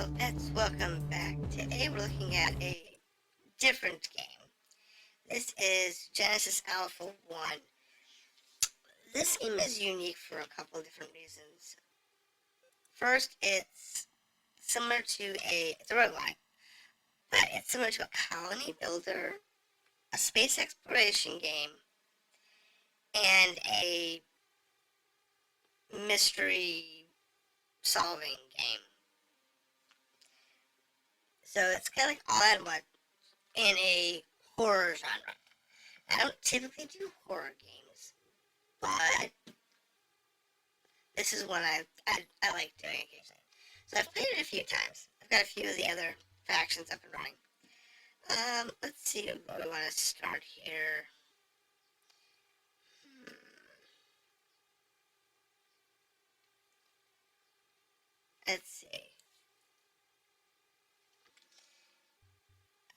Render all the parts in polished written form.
Hello, pets. Welcome back. Today we're looking at a different game. This is Genesis Alpha 1. This game is unique for a couple of different reasons. First, it's similar to it's a roguelike, but it's similar to a colony builder, a space exploration game, and a mystery solving game. So it's kind of like all at once in a horror genre. I don't typically do horror games, but this is one I like doing occasionally. So I've played it a few times. I've got a few of the other factions up and running. Let's see where we want to start here. Let's see.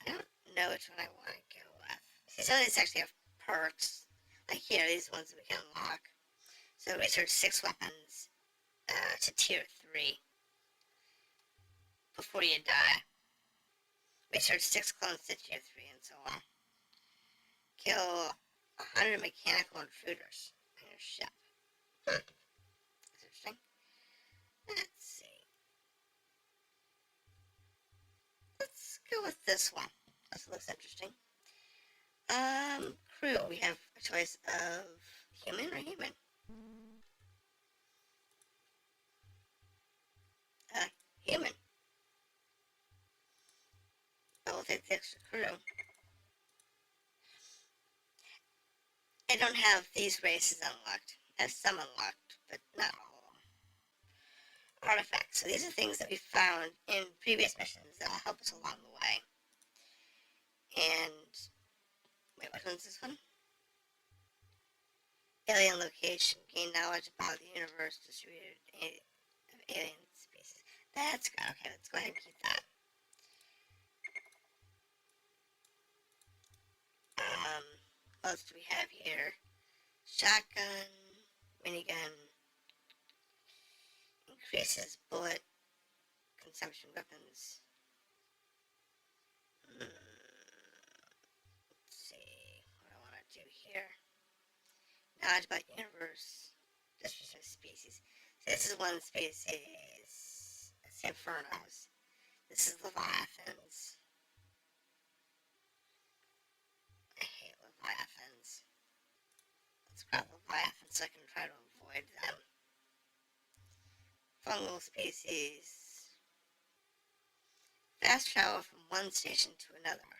I don't know which one I want to go with. See, some of these actually have perks. Like here, these ones we can unlock. So research 6 weapons to tier 3 before you die. Research 6 clones to tier 3 and so on. Kill 100 mechanical intruders on your ship. That's interesting. Let's see. Let's go with this one. This looks interesting. Crew. We have a choice of human or human. Human. But we'll take the extra crew. I don't have these races unlocked. I have some unlocked, but not all of them. Artifacts. So these are things that we found in previous missions that will help us along the way. And wait, which one's this one? Alien location. Gain knowledge about the universe distributed of alien species. That's good. Okay, let's go ahead and keep that. What else do we have here? Shotgun, minigun, increases bullet consumption weapons. Let's see what I want to do here. Knowledge about universe, distribution of species. So this is one species. It's Infernos. This is Leviathans. I hate Leviathans. Let's grab Leviathans so I can try to avoid them. Fungal species. Fast travel from one station to another.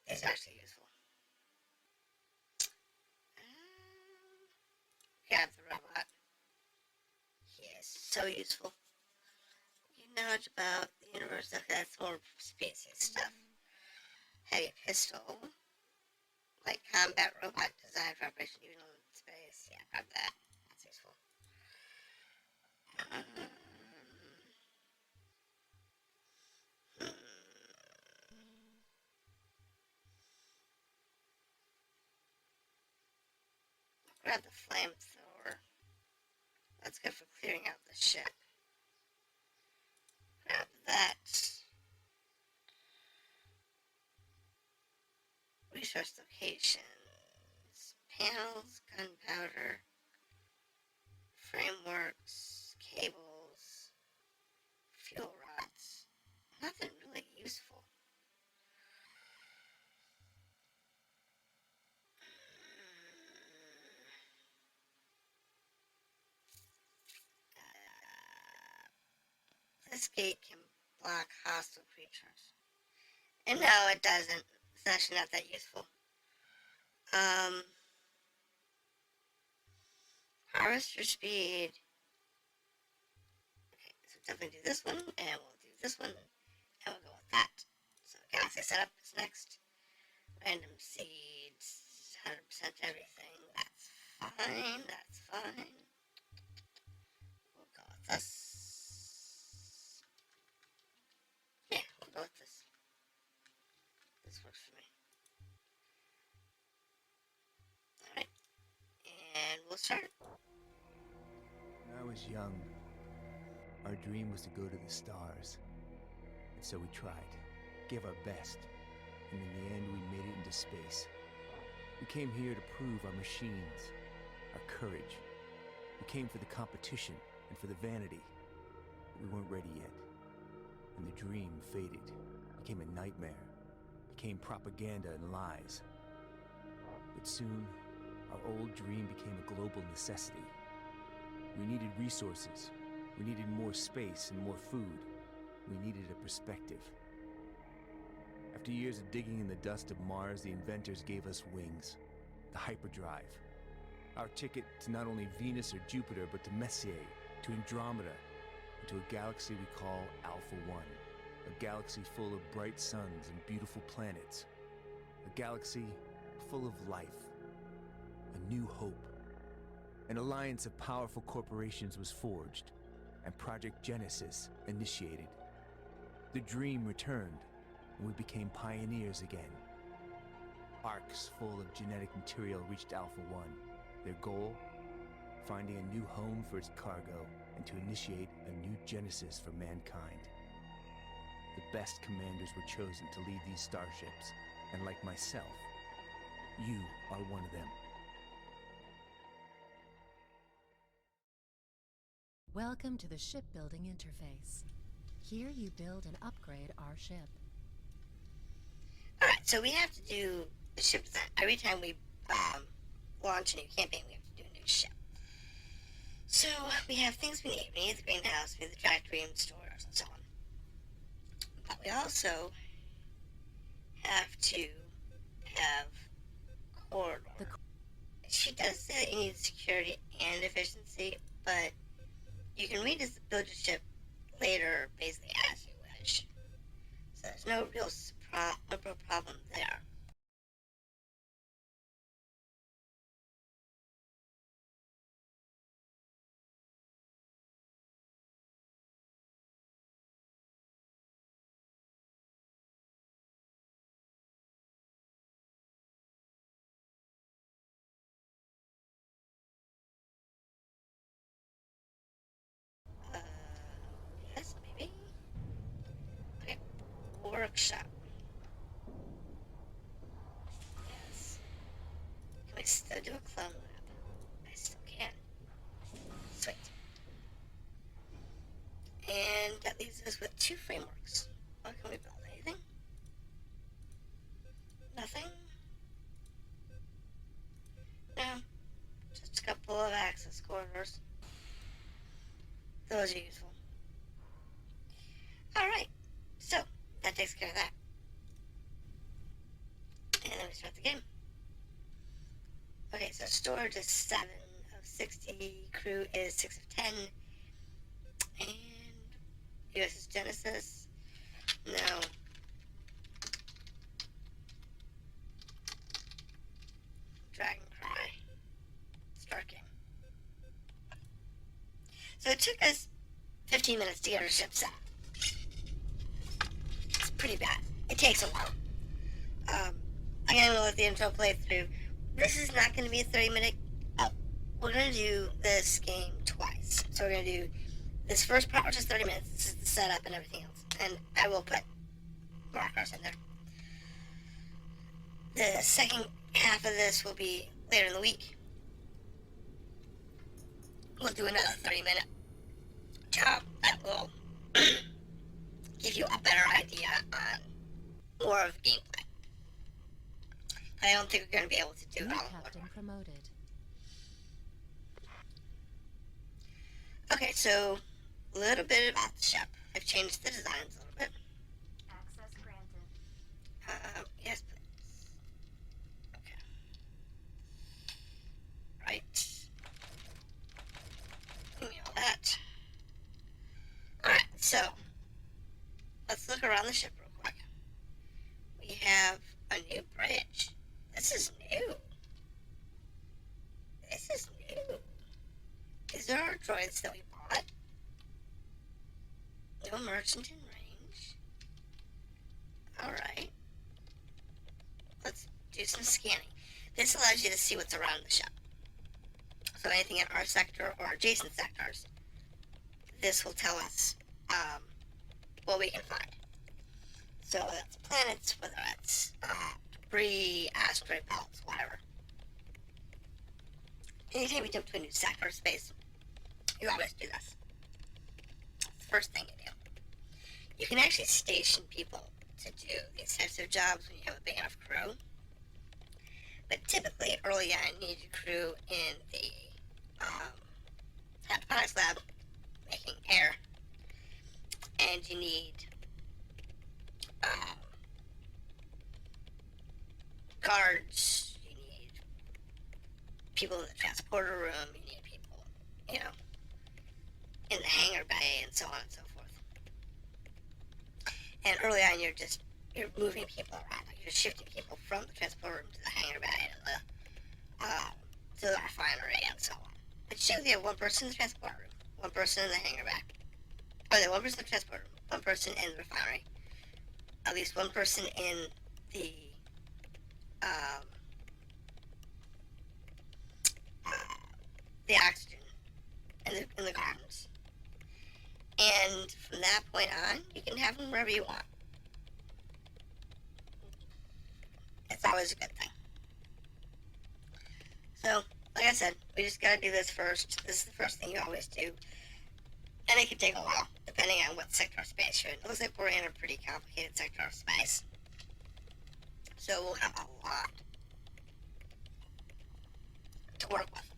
It's actually useful. Grab the robot. He is so useful. You know much about the universe. Okay, that's more species stuff. Heavy pistol. Like combat robot designed for operation even in space. Yeah, grab that. That's useful. Grab the flamethrower. That's good for clearing out the ship. Grab that. Resource locations. Panels, gunpowder, frameworks, cables, fuel rods. Nothing really useful. This gate can block hostile creatures. And no, it doesn't. It's actually not that useful. Harvester speed. Okay, so definitely do this one, and we'll do this one, and we'll go with that. So galaxy setup is next. Random seeds, 100% everything. That's fine. That's fine. We'll go with this. Yeah, we'll go with this. This works for me. Alright. And we'll start. I was young, our dream was to go to the stars. And so we tried, gave our best, and in the end we made it into space. We came here to prove our machines, our courage. We came for the competition and for the vanity. But we weren't ready yet. And the dream faded, became a nightmare, became propaganda and lies. But soon, our old dream became a global necessity. We needed resources. We needed more space and more food. We needed a perspective. After years of digging in the dust of Mars, the inventors gave us wings. The hyperdrive. Our ticket to not only Venus or Jupiter, but to Messier, to Andromeda, and to a galaxy we call Alpha One. A galaxy full of bright suns and beautiful planets. A galaxy full of life. A new hope. An alliance of powerful corporations was forged, and Project Genesis initiated. The dream returned, and we became pioneers again. Arcs full of genetic material reached Alpha One. Their goal? Finding a new home for its cargo and to initiate a new Genesis for mankind. The best commanders were chosen to lead these starships, and like myself, you are one of them. Welcome to the shipbuilding interface. Here you build and upgrade our ship. Alright, so we have to do the ship design. Every time we launch a new campaign, we have to do a new ship. So we have things we need. We need the greenhouse, we need the factory and stores and so on. But we also have to have corridor. She does say that you need security and efficiency, but you can build your ship later, basically as you wish. So there's no real problem there. Yes, maybe? Okay, workshop. Yes. Can we still do a clone lab? I still can. Sweet. And that leaves us with 2 frameworks. What can we build? Anything? Nothing? No. Just a couple of access corridors. Those are useful. Alright. So, that takes care of that. And then we start the game. Okay, so storage is 7 of 60, crew is 6 of 10, and USS Genesis, no. Dragon Cry, start game. So it took us 15 minutes to get our ship set. It's pretty bad. It takes a while. I'm going to let the intro play through. This is not going to be a 30-minute. We're going to do this game twice. So we're going to do this first part, which is 30 minutes. This is the setup and everything else. And I will put markers in there. The second half of this will be later in the week. We'll do another 30-minute job that will give you a better idea on more of gameplay. I don't think we're going to be able to do it all in one. Promoted. Okay, so a little bit about the ship. I've changed the designs a little bit. Access granted. Yes, please. Okay. Right. Give me all that. Alright, so let's look around the ship real quick. We have a new bridge. This is new. This is new. These are our droids that we bought. No merchant in range. Alright. Let's do some scanning. This allows you to see what's around the ship. So anything in our sector or adjacent sectors this will tell us what we can find. So that's planets, whether that's debris, asteroid belts, whatever. Anytime you jump to a new sector of space, you always do this. That's the first thing you do. You can actually station people to do these types of jobs when you have a big enough crew. But typically, early on, you need a crew in the hydroponics lab making air. And you need guards, you need people in the transporter room, you need people, you know, in the hangar bay, and so on and so forth. And early on, you're moving people around. Like you're shifting people from the transporter room to the hangar bay, to the refinery, and so on. But usually you have one person in the transporter room, one person in the hangar bay. One person in the transporter room, one person in the refinery, at least one person in the oxygen in the gardens. And from that point on, you can have them wherever you want. It's always a good thing. So, like I said, we just gotta do this first. This is the first thing you always do. And it can take a while, depending on what sector of space you're in. It looks like we're in a pretty complicated sector of space. So we'll have a lot to work with.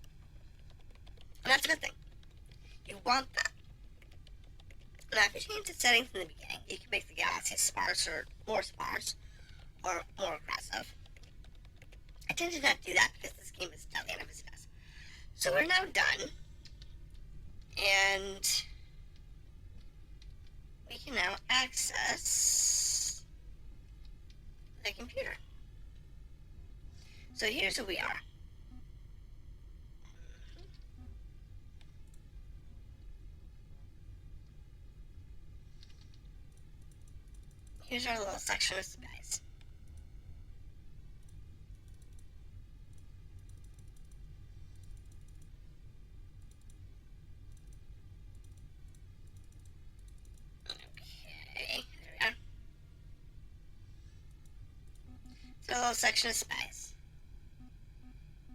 And that's a good thing. You want that. Now, if you change the settings in the beginning, you can make the galaxy sparse or more sparse, or more aggressive. I tend to not do that because this game is deadly enough as it is. So we're now done. And we can now access the computer. So here's who we are. Here's our little section of space. Okay, there we are. So a little section of space.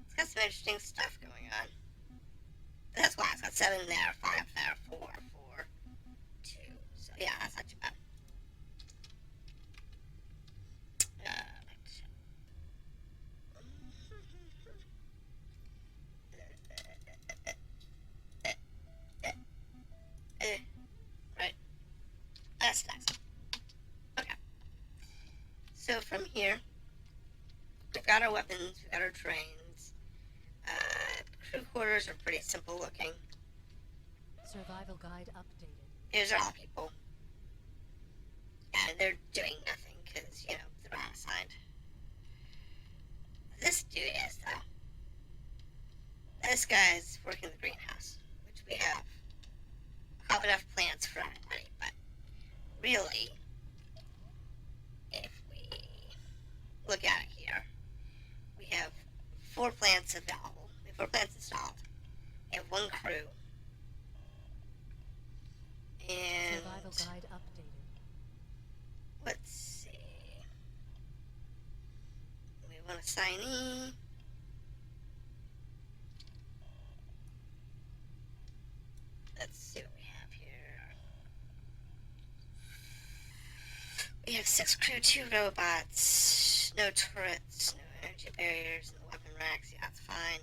It's got some interesting stuff going on. That's why it's got 7 there, 5 there, 4, 4, 2. So yeah, that's not too bad. Right. That's nice. Okay. So from here, we've got our weapons, we've got our trains. Crew quarters are pretty simple looking. Survival guide updated. Here's our people. And they're doing nothing because, you know, they're not assigned. This dude is, though. This guy's working in the greenhouse, which we have enough plants for everybody, but really, if we look at it here, we have 4 plants available. We have 4 plants installed. We have 1 crew. And Survival guide updated. let's see. We want a signee. Let's see what we have here. We have 6 crew, 2 robots, no turrets, no energy barriers, no weapon racks. Yeah, that's fine.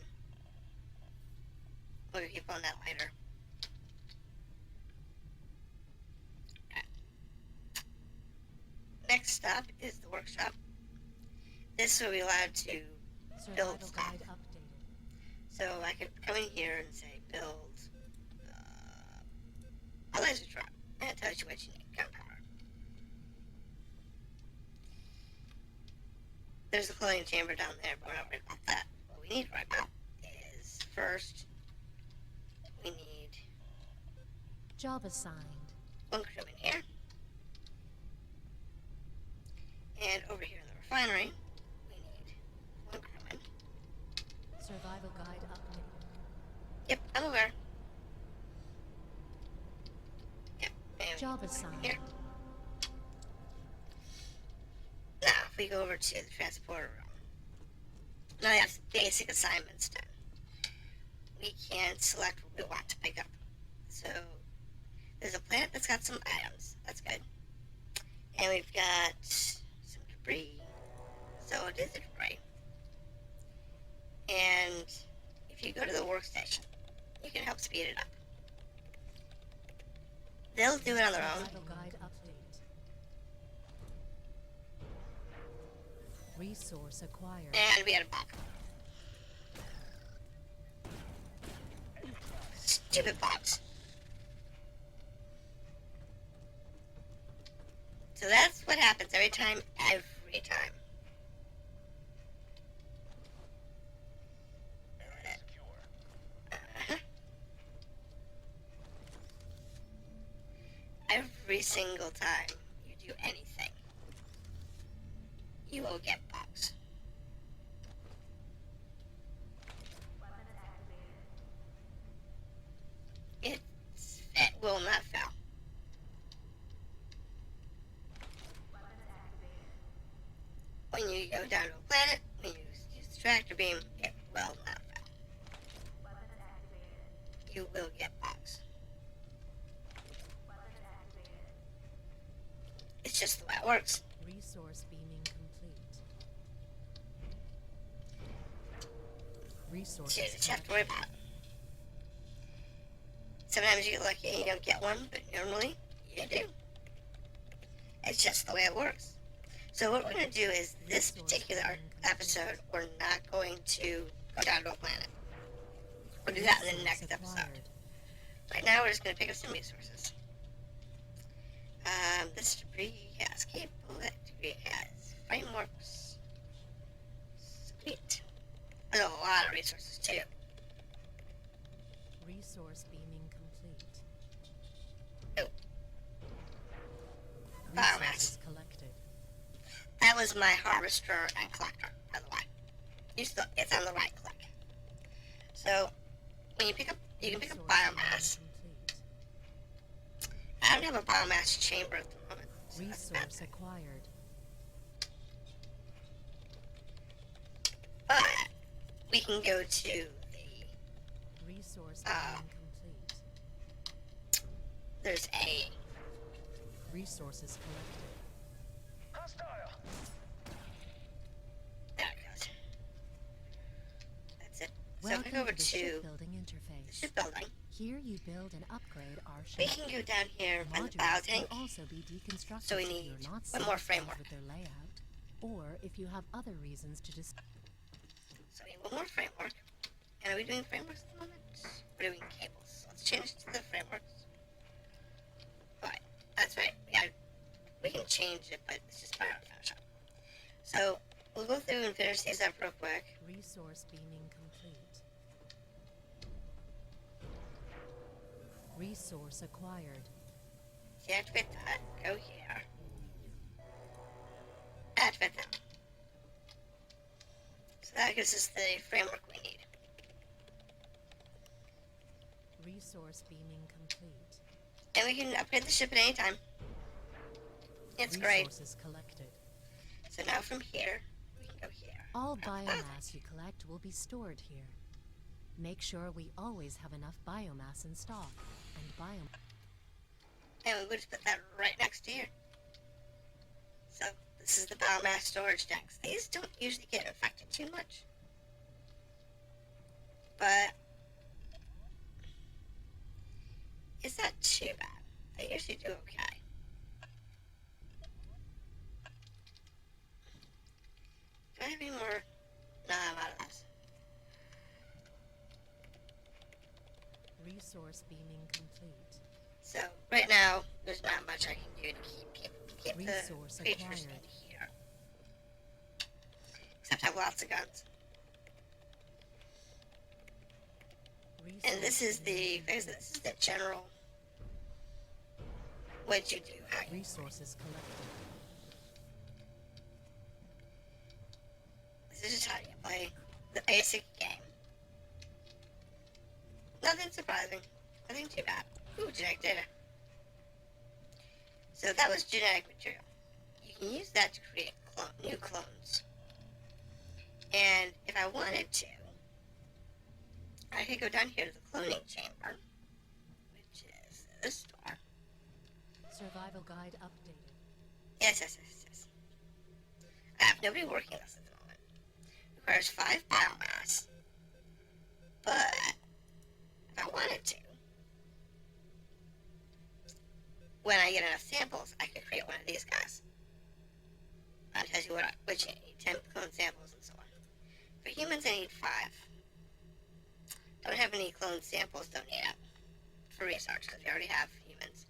We'll keep on that later. Okay. Next up is the workshop. This will be allowed to build Survival stuff. guide updated. So I can come in here and say build a laser truck. And it tells you what you need. Gunpowder. There's a cloning chamber down there, but we're not worried about that. What we need right now is first we need Job assigned. 1 crewman here. And over here in the refinery, we need 1 crewman. Survival guide updated. Yep, I'm aware. Job assigned. Here. Now, if we go over to the transporter room, now we have basic assignments done. We can select what we want to pick up. So, there's a planet that's got some items. That's good. And we've got some debris. So it is a debris. And if you go to the workstation, you can help speed it up. They'll do it on their own. Survival guide update. Resource acquired. And we had a bug. Stupid bugs. So that's what happens every time. Every single time you do anything, you will get bugs. It will not fail. When you go down to a planet, when you use the tractor beam, it will not fail. You will get bugs. It's just the way it works. Resource beaming complete. Resource. So you just have to worry about it. Sometimes you get lucky and you don't get one, but normally you do. It's just the way it works. So what we're going to do is, this particular episode, we're not going to go down to a planet. We'll do that in the next episode. Right now we're just going to pick up some resources. This debris has capable, that debris has frameworks. Sweet. There's a lot of resources too. Resource beaming complete. Oh. Resources collected. That was my harvester and collector, by the way. It's on the right click. So, when you pick up, you can pick up biomass. I don't have a biomass chamber at the moment. So Resource acquired. But we can go to the Resource beaming complete. there's a Resources collected. Hostile. there it goes. That's it. So if Welcome we go over to the to shipbuilding the interface. shipbuilding, Here you build and upgrade our we ship. can go down here and find the Modules biotank. can also be deconstructed So we if need you're not one more satisfied framework. with their layout, or if you have other reasons to So we need one more framework. And are we doing frameworks at the moment? We're doing cables. Let's change it to the frameworks. Alright, that's right. We can change it, but it's just part of the Photoshop. So we'll go through and finish these up real quick. Resource beaming complete. Resource acquired. Deactivate that. Go here. Activate that. So that gives us the framework we need. Resource beaming complete. And we can upgrade the ship at any time. It's great. Resources collected. So now from here, we can go here. All biomass you collect will be stored here. Make sure we always have enough biomass in stock. And And we would just put that right next to here. So this is the biomass storage tanks. These don't usually get infected too much. But it's not too bad. They usually do okay. Do I have any more? No, I'm out of this. Resource beaming complete. So right now, there's not much I can do to keep Resource the creatures acquired. in here. Except I have lots of guns. And this is the general. What you do? How you Resources collected. This is just how you play the basic game. Nothing surprising. Nothing too bad. Ooh, genetic data. So that was genetic material. You can use that to create new clones. And if I wanted to, I could go down here to the cloning chamber, which is this door. Survival guide updated. Yes. I have nobody working this at the moment. Requires 5 biomass. But if I wanted to, when I get enough samples, I could create one of these guys. That tells you which you need, 10 clone samples and so on. For humans, I need 5. Don't have any clone samples donated for research because we already have humans.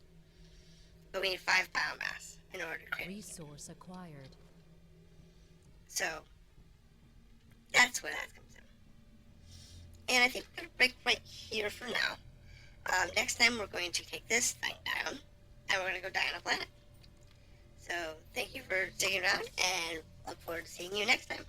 But we need 5 biomass in order to create Resource acquired. So that's where that comes in. And I think we're going to break right here for now. Next time we're going to take this thing down and we're going to go die on a planet. So thank you for sticking around and look forward to seeing you next time.